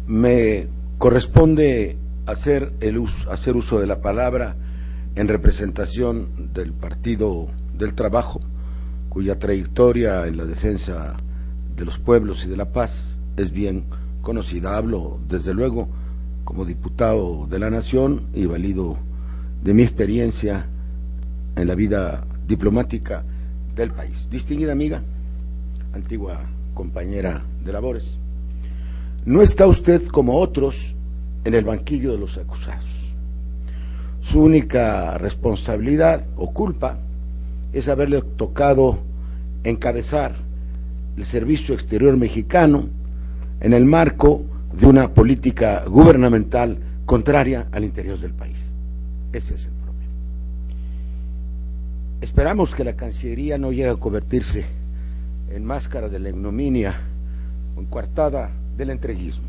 Me corresponde hacer uso de la palabra en representación del Partido del Trabajo, cuya trayectoria en la defensa de los pueblos y de la paz es bien conocida. Hablo, desde luego, como diputado de la Nación y valido de mi experiencia en la vida diplomática del país. Distinguida amiga, antigua compañera de labores, no está usted como otros en el banquillo de los acusados. Su única responsabilidad o culpa es haberle tocado encabezar el Servicio Exterior mexicano en el marco de una política gubernamental contraria al interior del país. Ese es el problema. Esperamos que la Cancillería no llegue a convertirse en máscara de la ignominia o en coartada del entreguismo.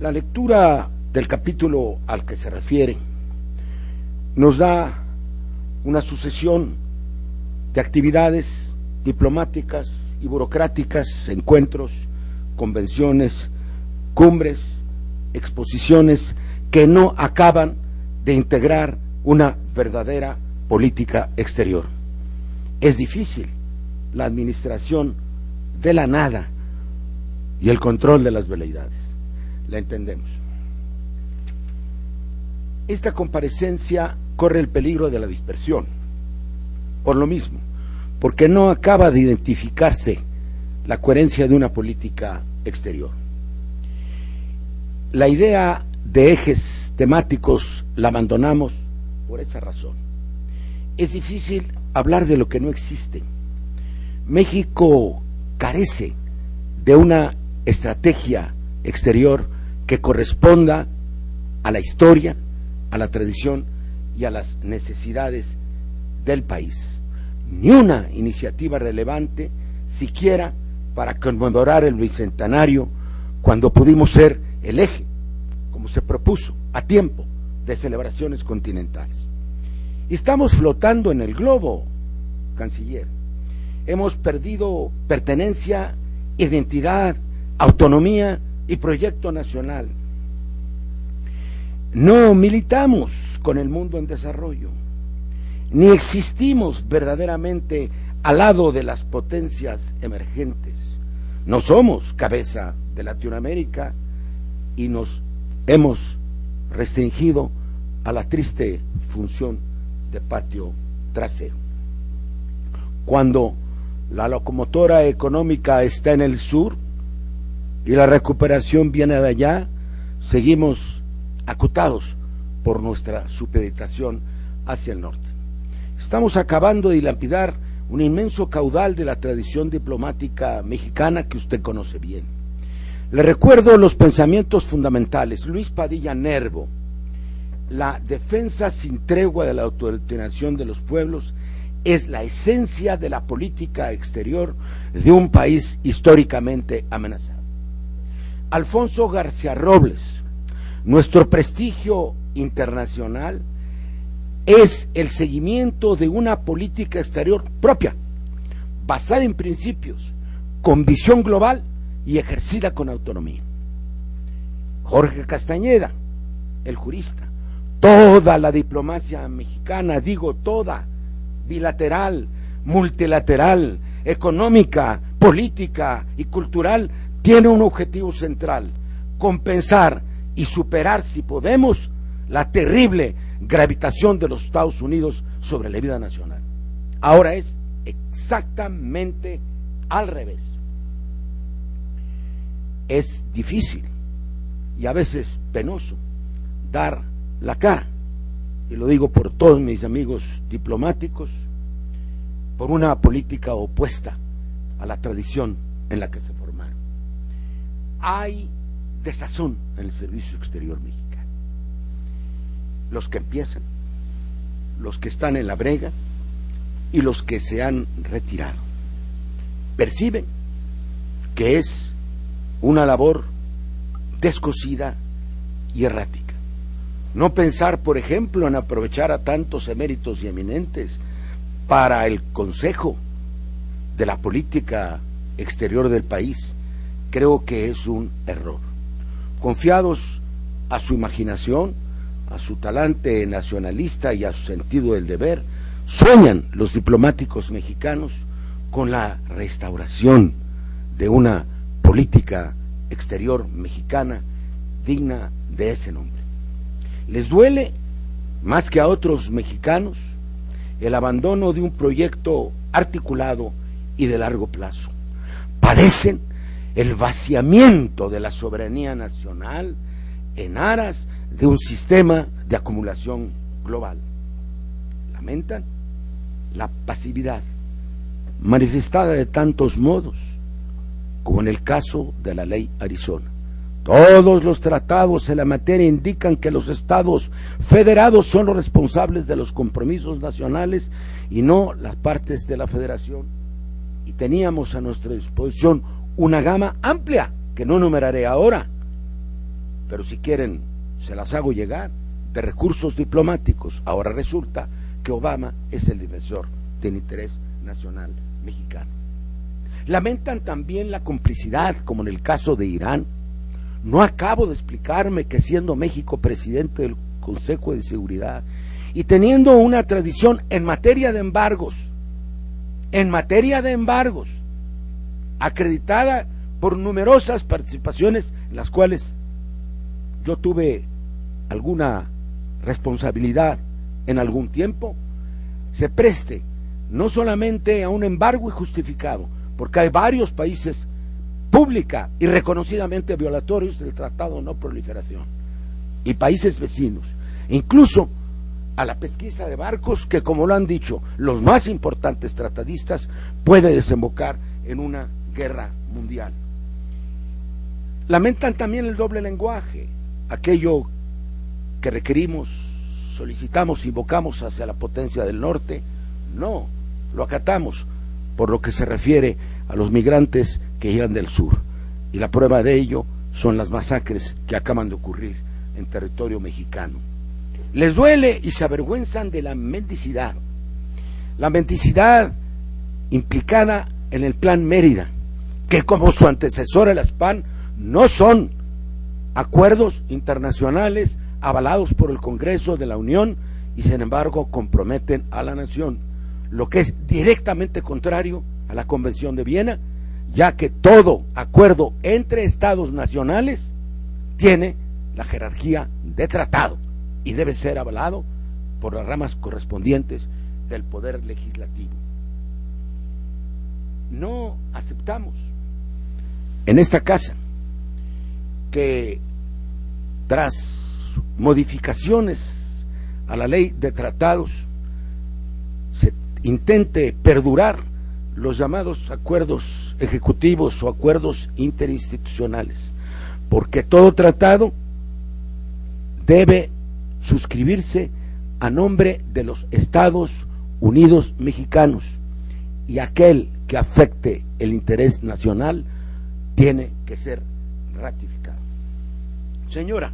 La lectura del capítulo al que se refiere nos da una sucesión de actividades diplomáticas y burocráticas, encuentros, convenciones, cumbres, exposiciones que no acaban de integrar una verdadera política exterior. Es difícil la administración de la nada y el control de las veleidades. La entendemos. Esta comparecencia corre el peligro de la dispersión, por lo mismo, porque no acaba de identificarse la coherencia de una política exterior. La idea de ejes temáticos la abandonamos por esa razón. Es difícil hablar de lo que no existe. México carece de una estrategia exterior que corresponda a la historia, a la tradición y a las necesidades del país. Ni una iniciativa relevante, siquiera para conmemorar el bicentenario, cuando pudimos ser el eje, como se propuso, a tiempo, de celebraciones continentales. Estamos flotando en el globo, canciller. Hemos perdido pertenencia, identidad, autonomía y proyecto nacional. No militamos con el mundo en desarrollo, ni existimos verdaderamente al lado de las potencias emergentes. No somos cabeza de Latinoamérica y nos hemos restringido a la triste función de patio trasero. Cuando la locomotora económica está en el sur y la recuperación viene de allá, seguimos acotados por nuestra supeditación hacia el norte. Estamos acabando de dilapidar un inmenso caudal de la tradición diplomática mexicana que usted conoce bien. Le recuerdo los pensamientos fundamentales. Luis Padilla Nervo: la defensa sin tregua de la autodeterminación de los pueblos es la esencia de la política exterior de un país históricamente amenazado. Alfonso García Robles: nuestro prestigio internacional es el seguimiento de una política exterior propia, basada en principios, con visión global y ejercida con autonomía. Jorge Castañeda, el jurista: toda la diplomacia mexicana, digo toda, bilateral, multilateral, económica, política y cultural, tiene un objetivo central: compensar y superar, si podemos, la terrible gravitación de los Estados Unidos sobre la vida nacional. Ahora es exactamente al revés. Es difícil y a veces penoso dar la cara, y lo digo por todos mis amigos diplomáticos, por una política opuesta a la tradición en la que se formaron. Hay desazón en el servicio exterior mexicano. Los que empiezan, los que están en la brega y los que se han retirado perciben que es una labor descosida y errática. No pensar, por ejemplo, en aprovechar a tantos eméritos y eminentes para el consejo de la política exterior del país, creo que es un error. Confiados a su imaginación, a su talante nacionalista y a su sentido del deber, sueñan los diplomáticos mexicanos con la restauración de una política exterior mexicana digna de ese nombre. Les duele, más que a otros mexicanos, el abandono de un proyecto articulado y de largo plazo. Padecen el vaciamiento de la soberanía nacional en aras de un sistema de acumulación global. Lamentan la pasividad manifestada de tantos modos, como en el caso de la ley Arizona. Todos los tratados en la materia indican que los estados federados son los responsables de los compromisos nacionales y no las partes de la federación. Y teníamos a nuestra disposición una gama amplia, que no enumeraré ahora, pero si quieren se las hago llegar, de recursos diplomáticos. Ahora resulta que Obama es el defensor del interés nacional mexicano. Lamentan también la complicidad, como en el caso de Irán. No acabo de explicarme que siendo México presidente del Consejo de Seguridad y teniendo una tradición en materia de embargos, acreditada por numerosas participaciones en las cuales yo tuve alguna responsabilidad en algún tiempo, se preste no solamente a un embargo injustificado, porque hay varios países pública y reconocidamente violatorios del Tratado de No Proliferación, y países vecinos, incluso a la pesquisa de barcos que, como lo han dicho los más importantes tratadistas, puede desembocar en una guerra mundial. Lamentan también el doble lenguaje, aquello que requerimos, solicitamos, invocamos hacia la potencia del norte, no, lo acatamos por lo que se refiere a los migrantes que llegan del sur, y la prueba de ello son las masacres que acaban de ocurrir en territorio mexicano. Les duele y se avergüenzan de la mendicidad implicada en el Plan Mérida, que como su antecesora la SPAN no son acuerdos internacionales avalados por el Congreso de la Unión y sin embargo comprometen a la nación, lo que es directamente contrario a la Convención de Viena, ya que todo acuerdo entre estados nacionales tiene la jerarquía de tratado y debe ser avalado por las ramas correspondientes del Poder Legislativo. No aceptamos en esta casa que tras modificaciones a la ley de tratados se intente perdurar los llamados acuerdos ejecutivos o acuerdos interinstitucionales, porque todo tratado debe suscribirse a nombre de los Estados Unidos mexicanos, y aquel que afecte el interés nacional tiene que ser ratificado. Señora,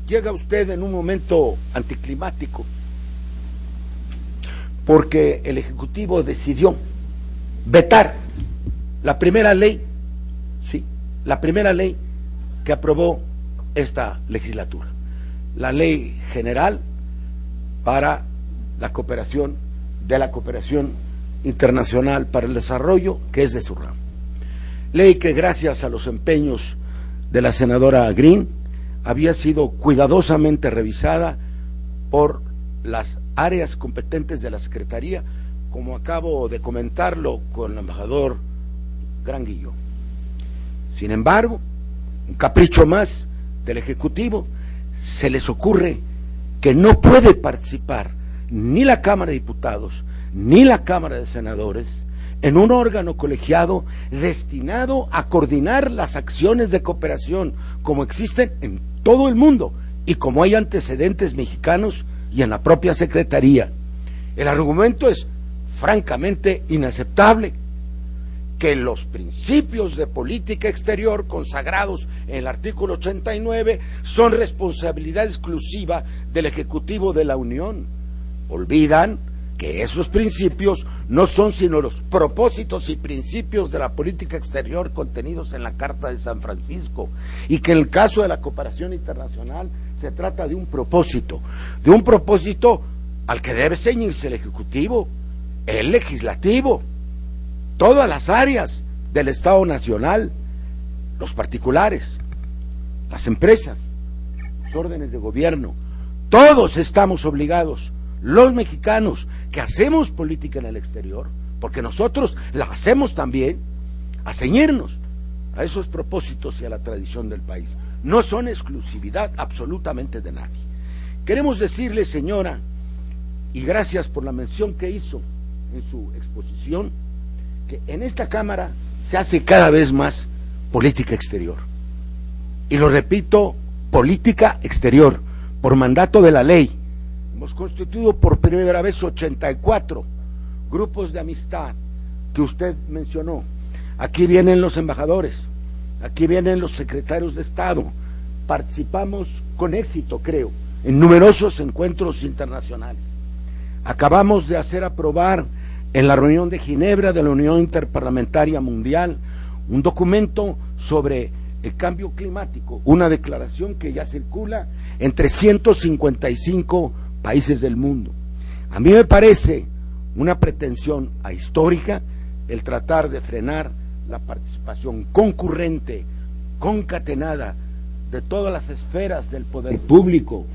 llega usted en un momento anticlimático porque el Ejecutivo decidió vetar la primera ley, sí, la primera ley que aprobó esta legislatura, la Ley General para la cooperación internacional para el desarrollo, que es de su ramo. Ley que gracias a los empeños de la senadora Green había sido cuidadosamente revisada por las áreas competentes de la Secretaría, como acabo de comentarlo con el embajador Granguillo. Sin embargo, un capricho más del Ejecutivo, se les ocurre que no puede participar ni la Cámara de Diputados ni la Cámara de Senadores en un órgano colegiado destinado a coordinar las acciones de cooperación como existen en todo el mundo y como hay antecedentes mexicanos y en la propia Secretaría. El argumento es francamente inaceptable, que los principios de política exterior consagrados en el artículo 89 son responsabilidad exclusiva del Ejecutivo de la Unión. Olvidan que esos principios no son sino los propósitos y principios de la política exterior contenidos en la Carta de San Francisco, y que en el caso de la cooperación internacional se trata de un propósito al que debe ceñirse el Ejecutivo, el Legislativo, todas las áreas del Estado Nacional, los particulares, las empresas, los órdenes de gobierno. Todos estamos obligados, los mexicanos que hacemos política en el exterior, porque nosotros la hacemos también, a ceñirnos a esos propósitos y a la tradición del país. No son exclusividad absolutamente de nadie. Queremos decirle, señora, y gracias por la mención que hizo en su exposición, que en esta Cámara se hace cada vez más política exterior. Y lo repito, política exterior, por mandato de la ley. Hemos constituido por primera vez 84 grupos de amistad que usted mencionó. Aquí vienen los embajadores, aquí vienen los secretarios de Estado. Participamos con éxito, creo, en numerosos encuentros internacionales. Acabamos de hacer aprobar en la reunión de Ginebra de la Unión Interparlamentaria Mundial un documento sobre el cambio climático, una declaración que ya circula en 355 países del mundo. A mí me parece una pretensión ahistórica el tratar de frenar la participación concurrente, concatenada de todas las esferas del poder público,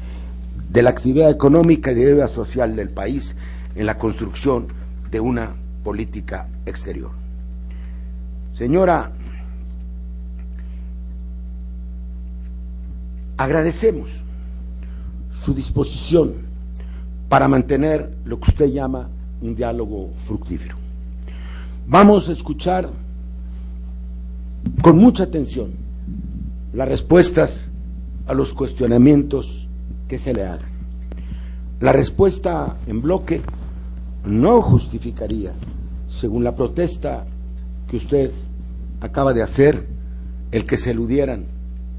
de la actividad económica y de la vida social del país en la construcción de una política exterior. Señora, agradecemos su disposición para mantener lo que usted llama un diálogo fructífero. Vamos a escuchar con mucha atención las respuestas a los cuestionamientos que se le hagan. La respuesta en bloque no justificaría, según la protesta que usted acaba de hacer, el que se eludieran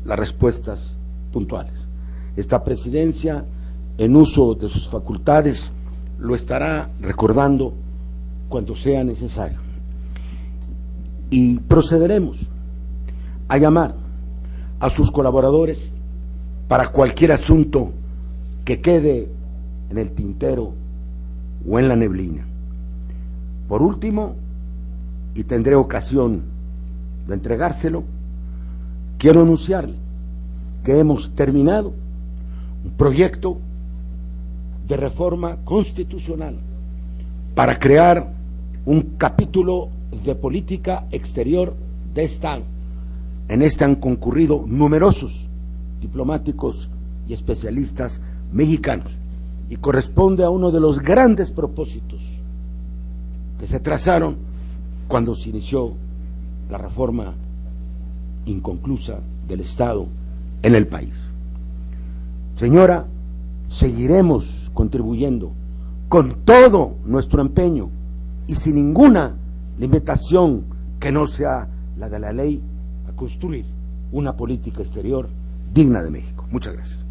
las respuestas puntuales. Esta presidencia, en uso de sus facultades, lo estará recordando cuando sea necesario. Y procederemos a llamar a sus colaboradores para cualquier asunto que quede en el tintero o en la neblina. Por último, y tendré ocasión de entregárselo, quiero anunciarle que hemos terminado un proyecto de reforma constitucional para crear un capítulo de política exterior de Estado. En este han concurrido numerosos diplomáticos y especialistas mexicanos y corresponde a uno de los grandes propósitos que se trazaron cuando se inició la reforma inconclusa del Estado en el país. Señora, seguiremos contribuyendo con todo nuestro empeño y sin ninguna limitación que no sea la de la ley a construir una política exterior digna de México. Muchas gracias.